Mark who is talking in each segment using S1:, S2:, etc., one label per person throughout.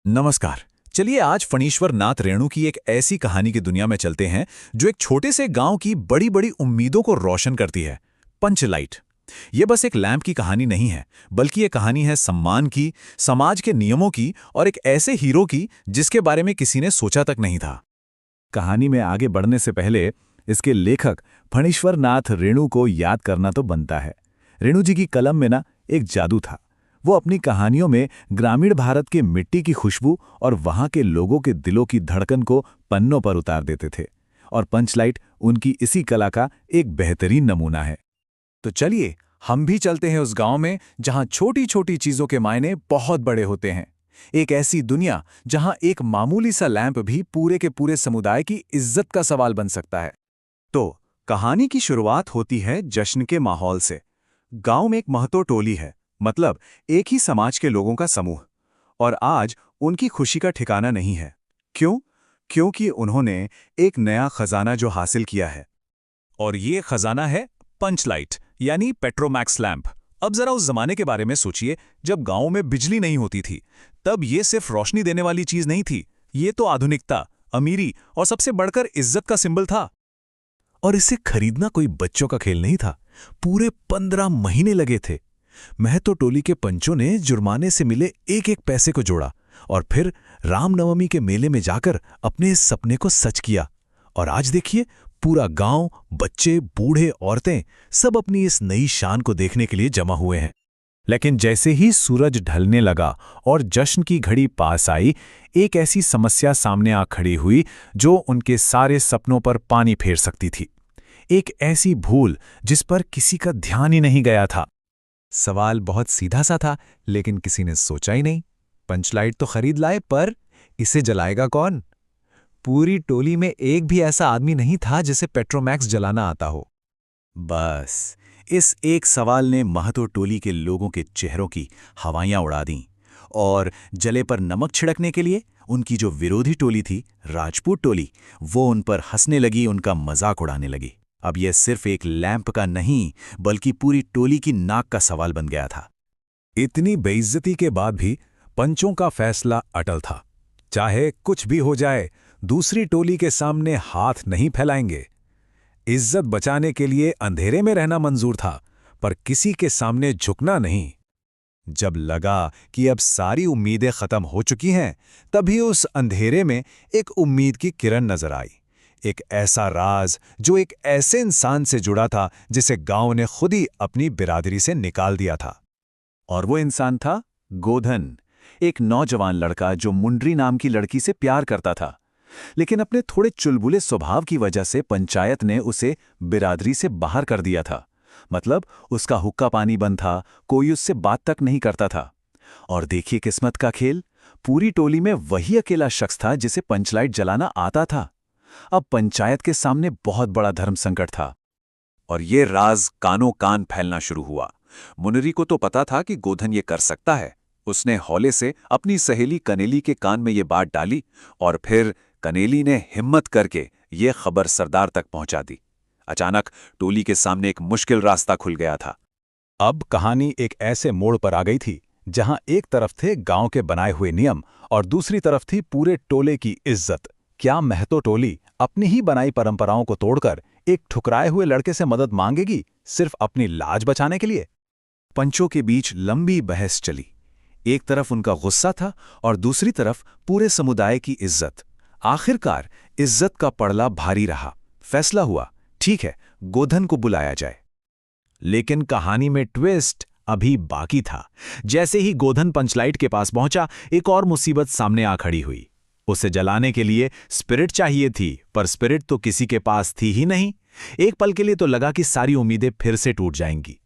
S1: नमस्कार। चलिए आज फणीश्वर नाथ रेणु की एक ऐसी कहानी की दुनिया में चलते हैं जो एक छोटे से गांव की बड़ी बड़ी उम्मीदों को रोशन करती है। पंचलाइट। ये बस एक लैंप की कहानी नहीं है, बल्कि ये कहानी है सम्मान की, समाज के नियमों की और एक ऐसे हीरो की जिसके बारे में किसी ने सोचा तक नहीं था। कहानी में आगे बढ़ने से पहले इसके लेखक फणीश्वर नाथ रेणु को याद करना तो बनता है। रेणु जी की कलम में ना एक जादू था। वो अपनी कहानियों में ग्रामीण भारत के मिट्टी की खुशबू और वहां के लोगों के दिलों की धड़कन को पन्नों पर उतार देते थे, और पंचलाइट उनकी इसी कला का एक बेहतरीन नमूना है। तो चलिए हम भी चलते हैं उस गांव में जहां छोटी छोटी चीजों के मायने बहुत बड़े होते हैं। एक ऐसी दुनिया जहां एक मामूली सा लैंप भी पूरे के पूरे समुदाय की इज्जत का सवाल बन सकता है। तो कहानी की शुरुआत होती है जश्न के माहौल से। गांव में एक महतो टोली है, मतलब एक ही समाज के लोगों का समूह। और आज उनकी खुशी का ठिकाना नहीं है। क्यों? क्योंकि उन्होंने एक नया खजाना जो हासिल किया है। और ये खजाना है पंचलाइट, यानी पेट्रोमैक्स लैंप। अब जरा उस जमाने के बारे में सोचिए, जब गांव में बिजली नहीं होती थी। तब ये सिर्फ रोशनी देने वाली चीज नहीं थी, ये तो आधुनिकता, अमीरी और सबसे बढ़कर इज्जत का सिंबल था। और इसे खरीदना कोई बच्चों का खेल नहीं था। पूरे 15 महीने लगे थे। महतो टोली के पंचों ने जुर्माने से मिले एक एक पैसे को जोड़ा और फिर रामनवमी के मेले में जाकर अपने इस सपने को सच किया। और आज देखिए, पूरा गांव, बच्चे, बूढ़े, औरतें सब अपनी इस नई शान को देखने के लिए जमा हुए हैं। लेकिन जैसे ही सूरज ढलने लगा और जश्न की घड़ी पास आई, एक ऐसी समस्या सामने आ खड़ी हुई जो उनके सारे सपनों पर पानी फेर सकती थी। एक ऐसी भूल जिस पर किसी का ध्यान ही नहीं गया था। सवाल बहुत सीधा सा था, लेकिन किसी ने सोचा ही नहीं। पंचलाइट तो खरीद लाए, पर इसे जलाएगा कौन? पूरी टोली में एक भी ऐसा आदमी नहीं था जिसे पेट्रोमैक्स जलाना आता हो। बस इस एक सवाल ने महतो टोली के लोगों के चेहरों की हवाइयां उड़ा दीं, और जले पर नमक छिड़कने के लिए उनकी जो विरोधी टोली थी, राजपूत टोली, वो उन पर हंसने लगी, उनका मजाक उड़ाने लगी। अब यह सिर्फ एक लैंप का नहीं, बल्कि पूरी टोली की नाक का सवाल बन गया था। इतनी बेइज्जती के बाद भी पंचों का फैसला अटल था। चाहे कुछ भी हो जाए, दूसरी टोली के सामने हाथ नहीं फैलाएंगे। इज्जत बचाने के लिए अंधेरे में रहना मंजूर था, पर किसी के सामने झुकना नहीं। जब लगा कि अब सारी उम्मीदें खत्म हो चुकी हैं, तभी उस अंधेरे में एक उम्मीद की किरण नजर आई। एक ऐसा राज जो एक ऐसे इंसान से जुड़ा था जिसे गांव ने खुद ही अपनी बिरादरी से निकाल दिया था। और वो इंसान था गोधन, एक नौजवान लड़का जो मुंड्री नाम की लड़की से प्यार करता था। लेकिन अपने थोड़े चुलबुले स्वभाव की वजह से पंचायत ने उसे बिरादरी से बाहर कर दिया था। मतलब उसका हुक्का पानी बंद था, कोई उससे बात तक नहीं करता था। और देखिए किस्मत का खेल, पूरी टोली में वही अकेला शख्स था जिसे पंचलाइट जलाना आता था। अब पंचायत के सामने बहुत बड़ा धर्म संकट था। और ये राज कानों कान फैलना शुरू हुआ। मुनरी को तो पता था कि गोधन ये कर सकता है। उसने हौले से अपनी सहेली कनेली के कान में ये बात डाली, और फिर कनेली ने हिम्मत करके ये खबर सरदार तक पहुंचा दी। अचानक टोली के सामने एक मुश्किल रास्ता खुल गया था। अब कहानी एक ऐसे मोड़ पर आ गई थी जहां एक तरफ थे गांव के बनाए हुए नियम और दूसरी तरफ थी पूरे टोले की इज्जत। क्या महतो टोली अपनी ही बनाई परंपराओं को तोड़कर एक ठुकराए हुए लड़के से मदद मांगेगी, सिर्फ अपनी लाज बचाने के लिए? पंचों के बीच लंबी बहस चली। एक तरफ उनका गुस्सा था और दूसरी तरफ पूरे समुदाय की इज्जत। आखिरकार इज्जत का पड़ला भारी रहा। फैसला हुआ, ठीक है, गोधन को बुलाया जाए। लेकिन कहानी में ट्विस्ट अभी बाकी था। जैसे ही गोधन पंचलाइट के पास पहुंचा, एक और मुसीबत सामने आ खड़ी हुई। उसे जलाने के लिए स्पिरिट चाहिए थी, पर स्पिरिट तो किसी के पास थी ही नहीं। एक पल के लिए तो लगा कि सारी उम्मीदें फिर से टूट जाएंगी।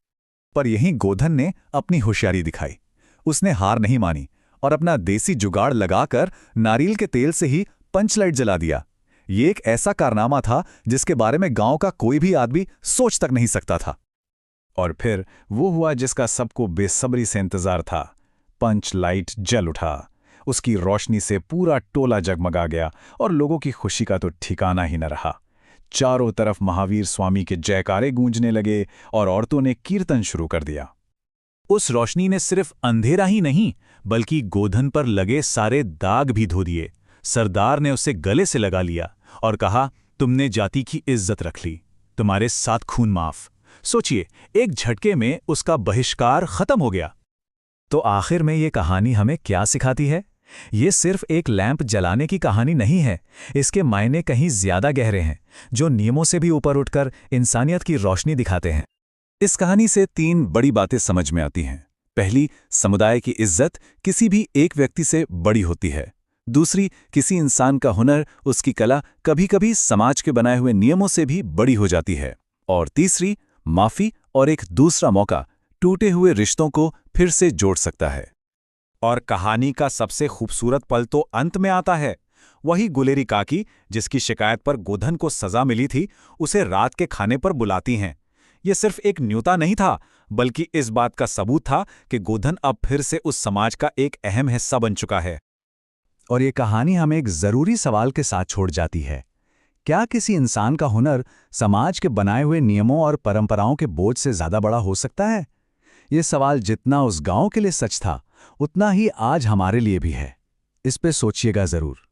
S1: पर यहीं गोधन ने अपनी होशियारी दिखाई। उसने हार नहीं मानी और अपना देसी जुगाड़ लगाकर नारियल के तेल से ही पंचलाइट जला दिया। ये एक ऐसा कारनामा था जिसके बारे में गांव का कोई भी आदमी सोच तक नहीं सकता था। और फिर वो हुआ जिसका सबको बेसब्री से इंतजार था। पंचलाइट जल उठा। उसकी रोशनी से पूरा टोला जगमगा गया और लोगों की खुशी का तो ठिकाना ही न रहा। चारों तरफ महावीर स्वामी के जयकारे गूंजने लगे और औरतों ने कीर्तन शुरू कर दिया। उस रोशनी ने सिर्फ अंधेरा ही नहीं बल्कि गोधन पर लगे सारे दाग भी धो दिए। सरदार ने उसे गले से लगा लिया और कहा, तुमने जाति की इज्जत रख ली, तुम्हारे साथ खून माफ। सोचिए, एक झटके में उसका बहिष्कार खत्म हो गया। तो आखिर में ये कहानी हमें क्या सिखाती है? ये सिर्फ एक लैंप जलाने की कहानी नहीं है, इसके मायने कहीं ज्यादा गहरे हैं, जो नियमों से भी ऊपर उठकर इंसानियत की रोशनी दिखाते हैं। इस कहानी से 3 बड़ी बातें समझ में आती हैं। पहली, समुदाय की इज्जत किसी भी एक व्यक्ति से बड़ी होती है। दूसरी, किसी इंसान का हुनर, उसकी कला कभी-कभी समाज के बनाए हुए नियमों से भी बड़ी हो जाती है। और तीसरी, माफी और एक दूसरा मौका टूटे हुए रिश्तों को फिर से जोड़ सकता है। और कहानी का सबसे खूबसूरत पल तो अंत में आता है। वही गुलेरी काकी, जिसकी शिकायत पर गोधन को सजा मिली थी, उसे रात के खाने पर बुलाती हैं। यह सिर्फ एक न्योता नहीं था, बल्कि इस बात का सबूत था कि गोधन अब फिर से उस समाज का एक अहम हिस्सा बन चुका है। और ये कहानी हमें एक जरूरी सवाल के साथ छोड़ जाती है। क्या किसी इंसान का हुनर समाज के बनाए हुए नियमों और परंपराओं के बोझ से ज्यादा बड़ा हो सकता है? ये सवाल जितना उस गांव के लिए सच था, उतना ही आज हमारे लिए भी है। इस पे सोचिएगा जरूर।